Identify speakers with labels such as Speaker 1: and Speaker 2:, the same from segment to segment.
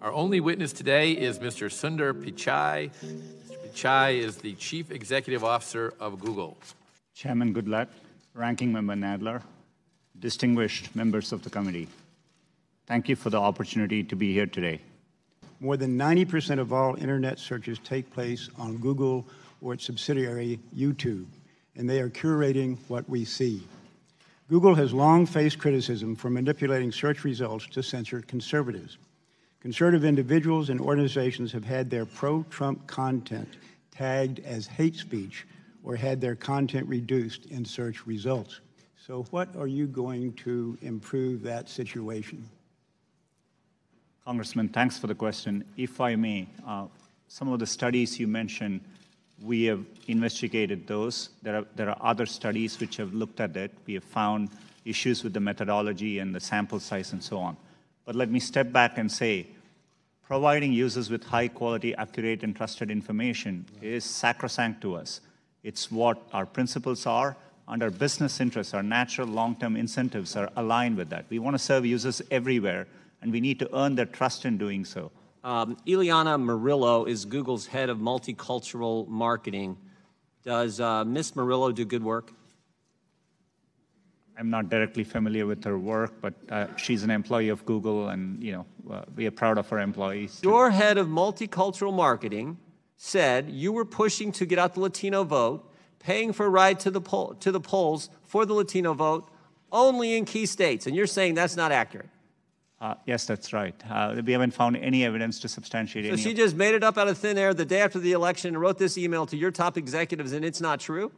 Speaker 1: Our only witness today is Mr. Sundar Pichai. Mr. Pichai is the Chief Executive Officer of Google.
Speaker 2: Chairman Goodlatte, Ranking Member Nadler, distinguished members of the committee, thank you for the opportunity to be here today.
Speaker 3: More than 90% of all internet searches take place on Google or its subsidiary, YouTube, and they are curating what we see. Google has long faced criticism for manipulating search results to censor conservatives. Conservative individuals and organizations have had their pro-Trump content tagged as hate speech or had their content reduced in search results. So what are you going to improve that situation?
Speaker 2: Congressman, thanks for the question. If I may, some of the studies you mentioned, we have investigated those. There are other studies which have looked at it. We have found issues with the methodology and the sample size and so on. But let me step back and say, providing users with high-quality, accurate, and trusted information is sacrosanct to us. It's what our principles are, and our business interests, our natural long-term incentives are aligned with that. We want to serve users everywhere, and we need to earn their trust in doing so.
Speaker 4: Ileana Murillo is Google's head of multicultural marketing. Does Ms. Murillo do good work?
Speaker 2: I'm not directly familiar with her work, but she's an employee of Google, and we are proud of our employees.
Speaker 4: Your head of multicultural marketing said you were pushing to get out the Latino vote, paying for a ride to the polls for the Latino vote only in key states, and you're saying that's not accurate.
Speaker 2: Yes, that's right. We haven't found any evidence to substantiate any.
Speaker 4: So she just made it up out of thin air the day after the election and wrote this email to your top executives, and it's not true?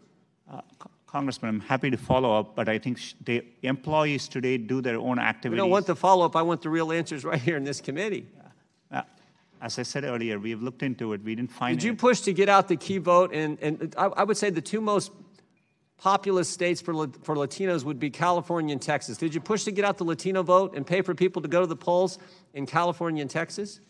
Speaker 2: Congressman, I'm happy to follow up, but I think the employees today do their own activities.
Speaker 4: We don't want the follow-up. I want the real answers right here in this committee.
Speaker 2: As I said earlier, we have looked into it. We didn't find it.
Speaker 4: Did you push to get out the key vote? And I would say the two most populous states for Latinos would be California and Texas. Did you push to get out the Latino vote and pay for people to go to the polls in California and Texas?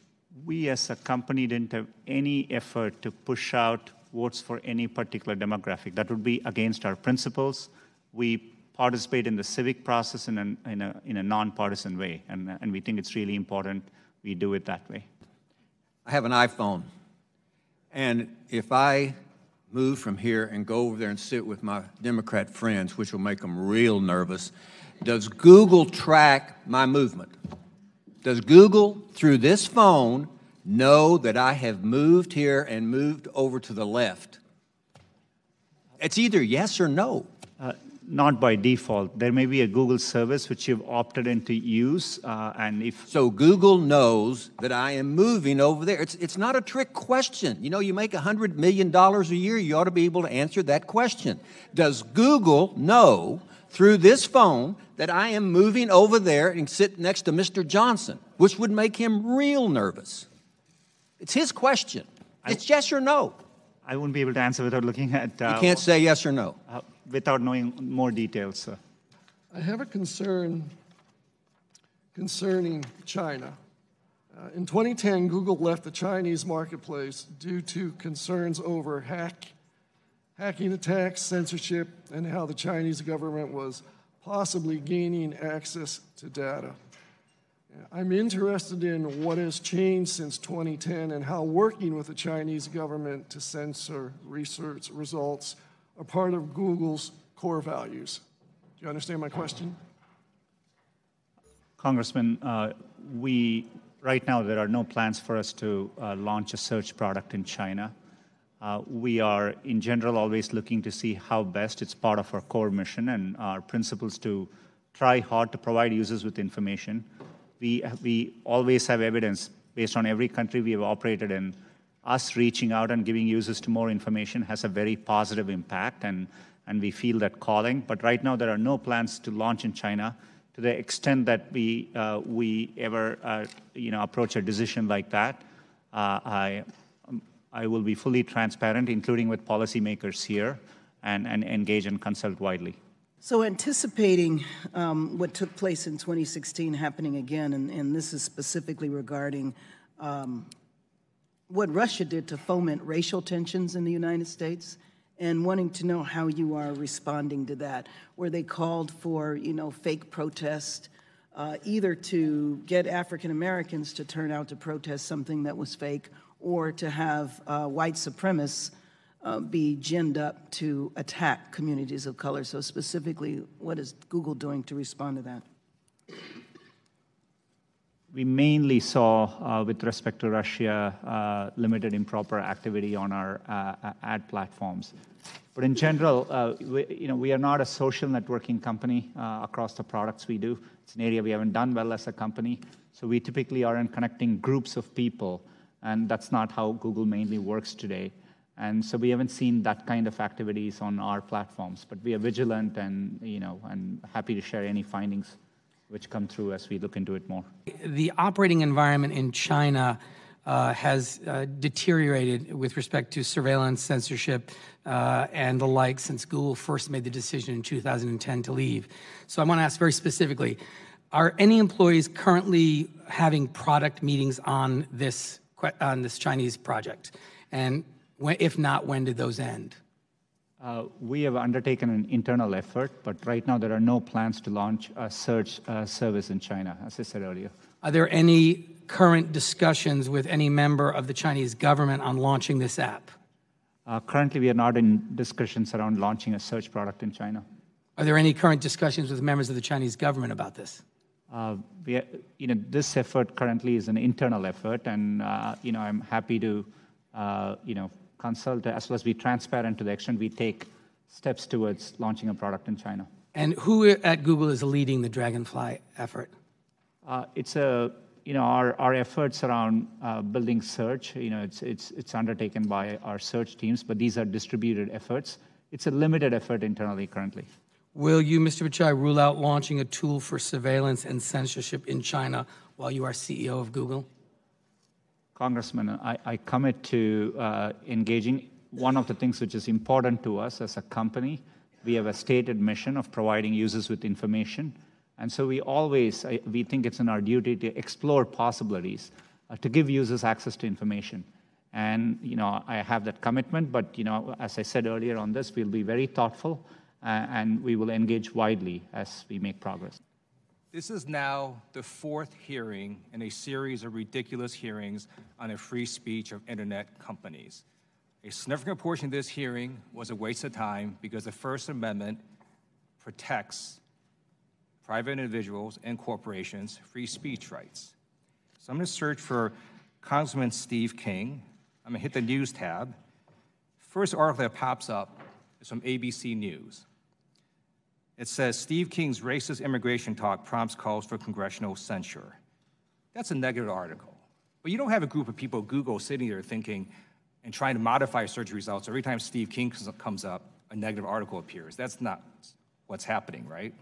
Speaker 2: We as a company didn't have any effort to push out votes for any particular demographic. That would be against our principles. We participate in the civic process in a nonpartisan way, and we think it's really important we do it that way.
Speaker 5: I have an iPhone, and if I move from here and go over there and sit with my Democrat friends, which will make them real nervous, does Google track my movement? Does Google, through this phone, know that I have moved here and moved over to the left? It's either yes or no.
Speaker 2: Not by default. There may be a Google service which you've opted in to use, and if...
Speaker 5: So Google knows that I am moving over there. It's not a trick question. You know, you make $100 million a year, you ought to be able to answer that question. Does Google know through this phone that I am moving over there and sit next to Mr. Johnson, which would make him real nervous? It's his question. It's yes or no.
Speaker 2: I wouldn't be able to answer without looking at...
Speaker 5: You can't say yes or no.
Speaker 2: Without knowing more details, sir.
Speaker 6: I have a concern concerning China. In 2010, Google left the Chinese marketplace due to concerns over hacking attacks, censorship, and how the Chinese government was possibly gaining access to data. I'm interested in what has changed since 2010 and how working with the Chinese government to censor research results are part of Google's core values. Do you understand my question?
Speaker 2: Congressman, right now there are no plans for us to launch a search product in China. We are, in general, always looking to see how best. It's part of our core mission and our principles to try hard to provide users with information. We always have evidence based on every country we have operated in. Us reaching out and giving users to more information has a very positive impact, and we feel that calling. But right now, there are no plans to launch in China. To the extent that we ever approach a decision like that, I will be fully transparent, including with policymakers here, and engage and consult widely.
Speaker 7: So anticipating what took place in 2016 happening again, and this is specifically regarding what Russia did to foment racial tensions in the United States, and wanting to know how you are responding to that, where they called for, fake protest either to get African Americans to turn out to protest something that was fake, or to have white supremacists be ginned up to attack communities of color. So specifically, what is Google doing to respond to that?
Speaker 2: We mainly saw, with respect to Russia, limited improper activity on our ad platforms. But in general, we are not a social networking company across the products we do. It's an area we haven't done well as a company. So we typically aren't connecting groups of people, and that's not how Google mainly works today. And so we haven't seen that kind of activities on our platforms. But we are vigilant and happy to share any findings which come through as we look into it more.
Speaker 8: The operating environment in China has deteriorated with respect to surveillance, censorship, and the like since Google first made the decision in 2010 to leave. So I want to ask very specifically, are any employees currently having product meetings on this Chinese project? And if not, when did those end?
Speaker 2: We have undertaken an internal effort, but right now there are no plans to launch a search service in China, as I said earlier.
Speaker 8: Are there any current discussions with any member of the Chinese government on launching this app?
Speaker 2: Currently, we are not in discussions around launching a search product in China.
Speaker 8: Are there any current discussions with members of the Chinese government about this?
Speaker 2: This effort currently is an internal effort, and I'm happy to consult as well as be transparent to the extent we take steps towards launching a product in China.
Speaker 8: And who at Google is leading the Dragonfly effort?
Speaker 2: It's our efforts around building search. It's undertaken by our search teams, but these are distributed efforts. It's a limited effort internally currently.
Speaker 8: Will you, Mr. Pichai, rule out launching a tool for surveillance and censorship in China while you are CEO of Google?
Speaker 2: Congressman, I commit to engaging. One of the things which is important to us as a company, we have a stated mission of providing users with information. And so we think it's in our duty to explore possibilities to give users access to information. And, I have that commitment, but, as I said earlier on this, we'll be very thoughtful and we will engage widely as we make progress.
Speaker 9: This is now the fourth hearing in a series of ridiculous hearings on the free speech of internet companies. A significant portion of this hearing was a waste of time because the First Amendment protects private individuals and corporations' free speech rights. So I'm going to search for Congressman Steve King. I'm going to hit the News tab. First article that pops up is from ABC News. It says, Steve King's racist immigration talk prompts calls for congressional censure. That's a negative article. But you don't have a group of people at Google sitting there thinking and trying to modify search results. Every time Steve King comes up, a negative article appears. That's not what's happening, right?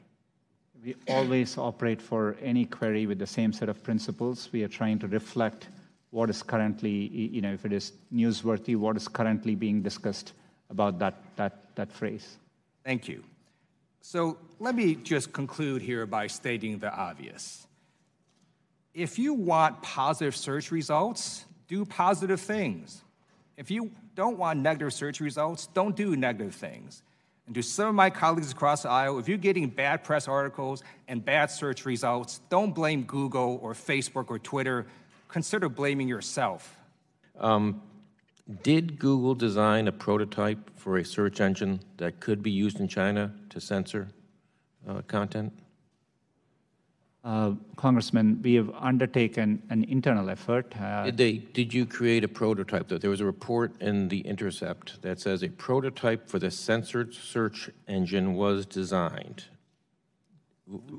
Speaker 2: We always operate for any query with the same set of principles. We are trying to reflect what is currently, if it is newsworthy, what is currently being discussed about that phrase.
Speaker 9: Thank you. So let me just conclude here by stating the obvious. If you want positive search results, do positive things. If you don't want negative search results, don't do negative things. And to some of my colleagues across the aisle, if you're getting bad press articles and bad search results, don't blame Google or Facebook or Twitter. Consider blaming yourself.
Speaker 1: Did Google design a prototype for a search engine that could be used in China to censor content?
Speaker 2: Congressman, we have undertaken an internal effort.
Speaker 1: Did you create a prototype? There was a report in The Intercept that says a prototype for the censored search engine was designed.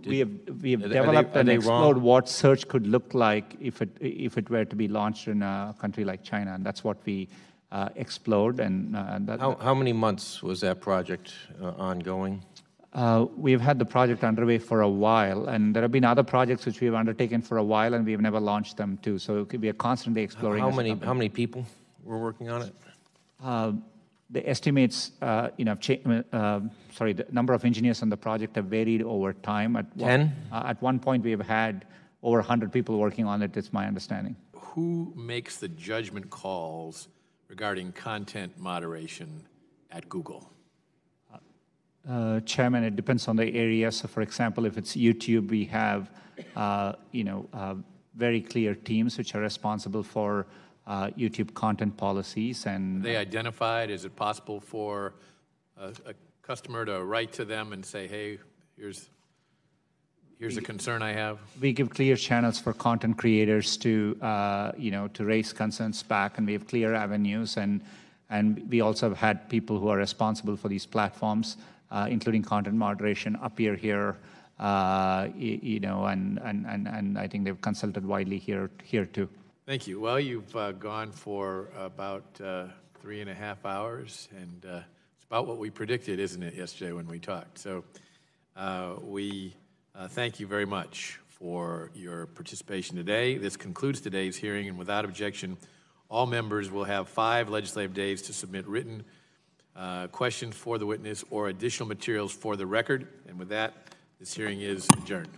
Speaker 2: We have developed and explored what search could look like if it were to be launched in a country like China, and that's what we explored. And
Speaker 1: how many months was that project ongoing?
Speaker 2: We've had the project underway for a while, and there have been other projects which we have undertaken for a while, and we've never launched them too. So we are constantly exploring.
Speaker 1: How many people were working on it?
Speaker 2: The estimates, the number of engineers on the project have varied over time. At one point, we have had over 100 people working on it, it's my understanding.
Speaker 1: Who makes the judgment calls regarding content moderation at Google?
Speaker 2: Chairman, it depends on the area. So, for example, if it's YouTube, we have, very clear teams which are responsible for YouTube content policies. And
Speaker 10: are they identified? Is it possible for a customer to write to them and say, "Hey, here's a concern I have"?
Speaker 2: We give clear channels for content creators to, to raise concerns back, and we have clear avenues. And we also have had people who are responsible for these platforms, including content moderation, appear here, and I think they've consulted widely here too.
Speaker 10: Thank you. Well, you've gone for about 3.5 hours, and it's about what we predicted, isn't it, yesterday when we talked? So we thank you very much for your participation today. This concludes today's hearing, and without objection, all members will have 5 legislative days to submit written questions for the witness or additional materials for the record. And with that, this hearing is adjourned.